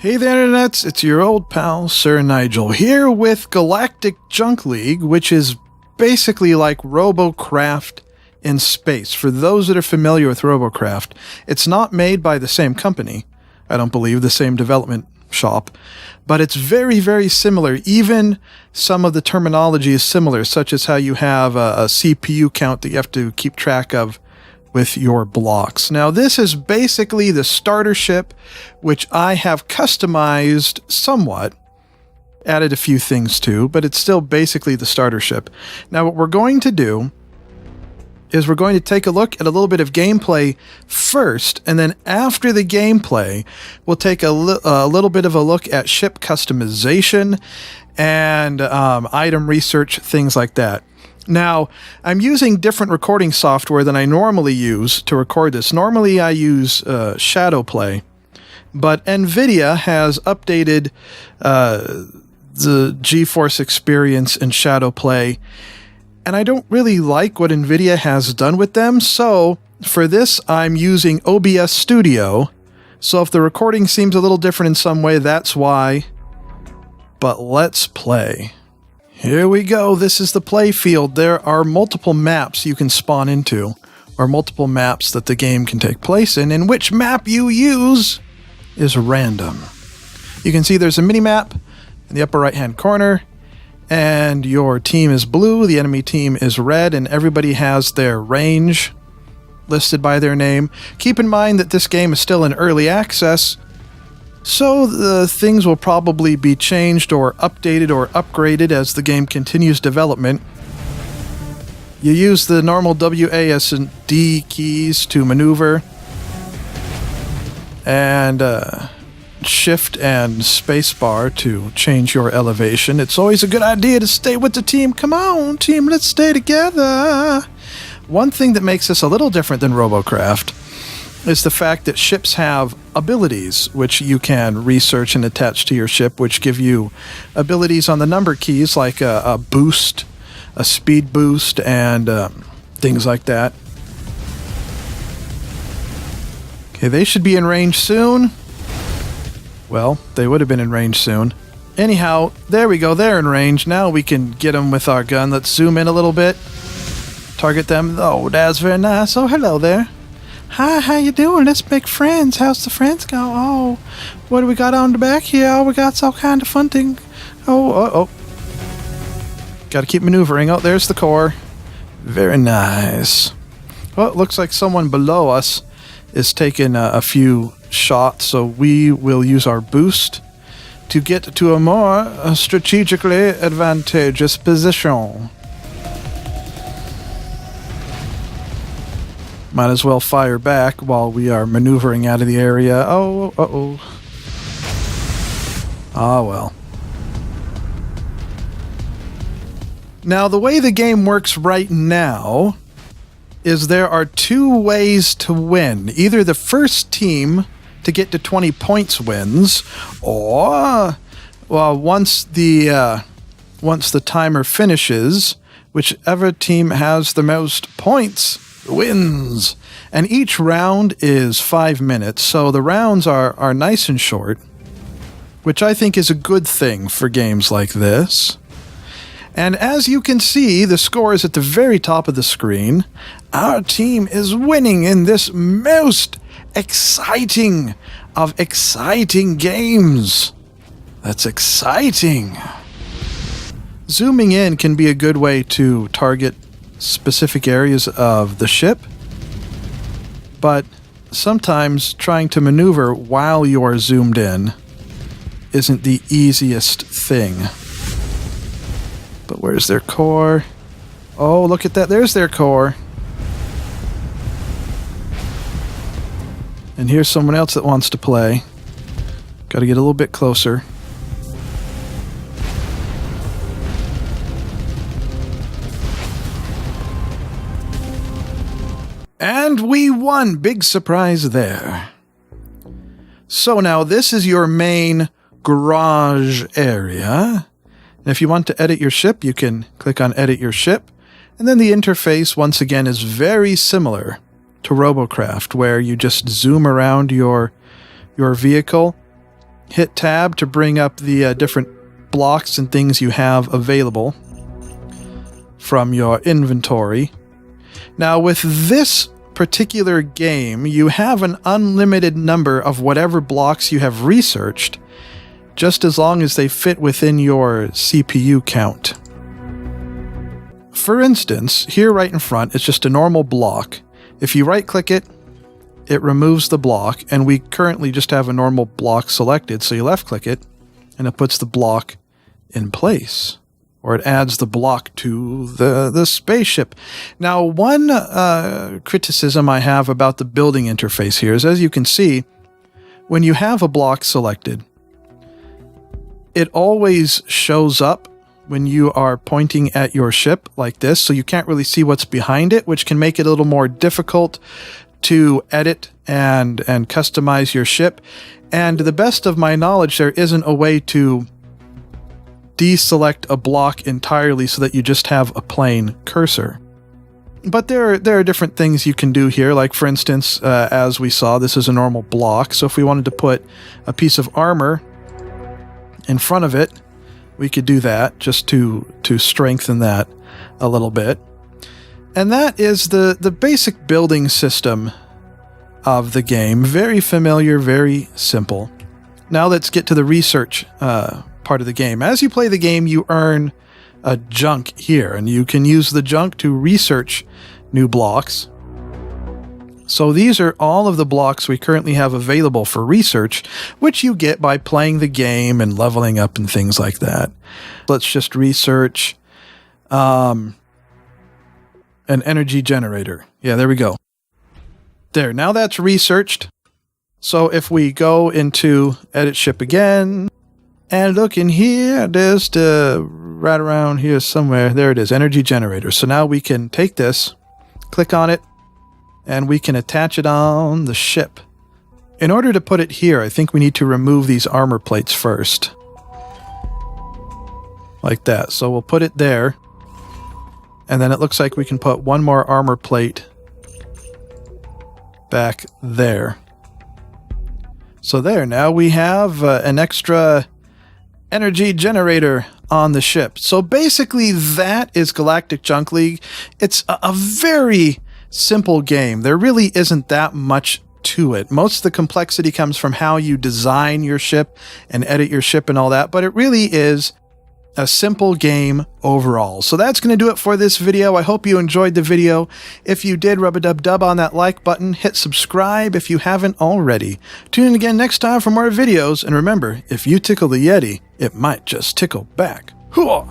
Hey there, Internets, it's your old pal, Sir Nigel, here with Galactic Junk League, which is basically like Robocraft in space. For those that are familiar with Robocraft, it's not made by the same company, I don't believe, the same development shop, but it's very, very similar. Even some of the terminology is similar, such as how you have a CPU count that you have to keep track of with your blocks. Now, this is basically the starter ship, which I have customized somewhat, added a few things to, but it's still basically the starter ship. Now, what we're going to do is we're going to take a look at a little bit of gameplay first, and then after the gameplay, we'll take a little bit of a look at ship customization and item research, things like that. Now, I'm using different recording software than I normally use to record this. Normally, I use Shadowplay, but NVIDIA has updated the GeForce experience in Shadowplay, and I don't really like what NVIDIA has done with them, so for this, I'm using OBS Studio. So if the recording seems a little different in some way, that's why. But let's play. Here we go. This is the play field. There are multiple maps you can spawn into, or multiple maps that the game can take place in, and which map you use is random. You can see there's a mini-map in the upper right-hand corner, and your team is blue, the enemy team is red, and everybody has their range listed by their name. Keep in mind that this game is still in early access, so the things will probably be changed or updated or upgraded as the game continues development. You use the normal W, A, S, and D keys to maneuver, and Shift and Spacebar to change your elevation. It's always a good idea to stay with the team. Come on, team, let's stay together. One thing that makes this a little different than Robocraft is the fact that ships have abilities which you can research and attach to your ship, which give you abilities on the number keys like a boost, a speed boost, and things like that. Okay, they should be in range soon. Well, they would have been in range soon. Anyhow, there we go, they're in range. Now we can get them with our gun. Let's zoom in a little bit. Target them. Oh, that's very nice. Oh, hello there. Hi, how you doing? Let's make friends. How's the friends go? Oh, what do we got on the back here? Oh, we got all kind of fun thing. Oh. Got to keep maneuvering. Oh, there's the core. Very nice. Well, it looks like someone below us is taking a few shots, so we will use our boost to get to a more strategically advantageous position. Might as well fire back while we are maneuvering out of the area. Oh, uh-oh. Ah, well. Now, the way the game works right now is there are two ways to win. Either the first team to get to 20 points wins, or once the timer finishes, whichever team has the most points wins. And each round is 5 minutes, so the rounds are nice and short, which I think is a good thing for games like this. And as you can see, the score is at the very top of the screen. Our team is winning in this most exciting of exciting games. That's exciting. Zooming in can be a good way to target specific areas of the ship, but sometimes trying to maneuver while you're zoomed in isn't the easiest thing. But where's their core? Oh, look at that. There's their core. And here's someone else that wants to play. Got to get a little bit closer. And we won! Big surprise there. So now this is your main garage area. And if you want to edit your ship, you can click on Edit Your Ship. And then the interface, once again, is very similar to Robocraft, where you just zoom around your vehicle Hit tab to bring up the different blocks and things you have available from your inventory. Now with this particular game, you have an unlimited number of whatever blocks you have researched, just as long as they fit within your CPU count. For instance, here right in front, it's just a normal block. If you right-click it, it removes the block, and we currently just have a normal block selected, so you left-click it, and it puts the block in place, or it adds the block to the spaceship. Now, one criticism I have about the building interface here is, as you can see, when you have a block selected, it always shows up when you are pointing at your ship like this, so you can't really see what's behind it, which can make it a little more difficult to edit and customize your ship. And to the best of my knowledge, there isn't a way to deselect a block entirely so that you just have a plain cursor. But there are different things you can do here, like for instance, as we saw, this is a normal block, so if we wanted to put a piece of armor in front of it, we could do that just to strengthen that a little bit. And that is the basic building system of the game. Very familiar, very simple. Now let's get to the research part of the game. As you play the game, you earn a junk here, and you can use the junk to research new blocks. So these are all of the blocks we currently have available for research, which you get by playing the game and leveling up and things like that. Let's just research an energy generator. Yeah, there we go. There, now that's researched. So if we go into edit ship again, and look in here, there's right around here somewhere, there it is, energy generator. So now we can take this, click on it, and we can attach it on the ship. In order to put it here, I think we need to remove these armor plates first. Like that. So we'll put it there. And then it looks like we can put one more armor plate back there. So there, now we have an extra energy generator on the ship. So basically that is Galactic Junk League. It's a very simple game. There really isn't that much to it. Most of the complexity comes from how you design your ship and edit your ship and all that, but it really is a simple game overall. So that's going to do it for this video. I hope you enjoyed the video. If you did, rub a dub on that like button. Hit subscribe if you haven't already. Tune in again next time for more videos. And remember, if you tickle the Yeti, it might just tickle back. Hooah!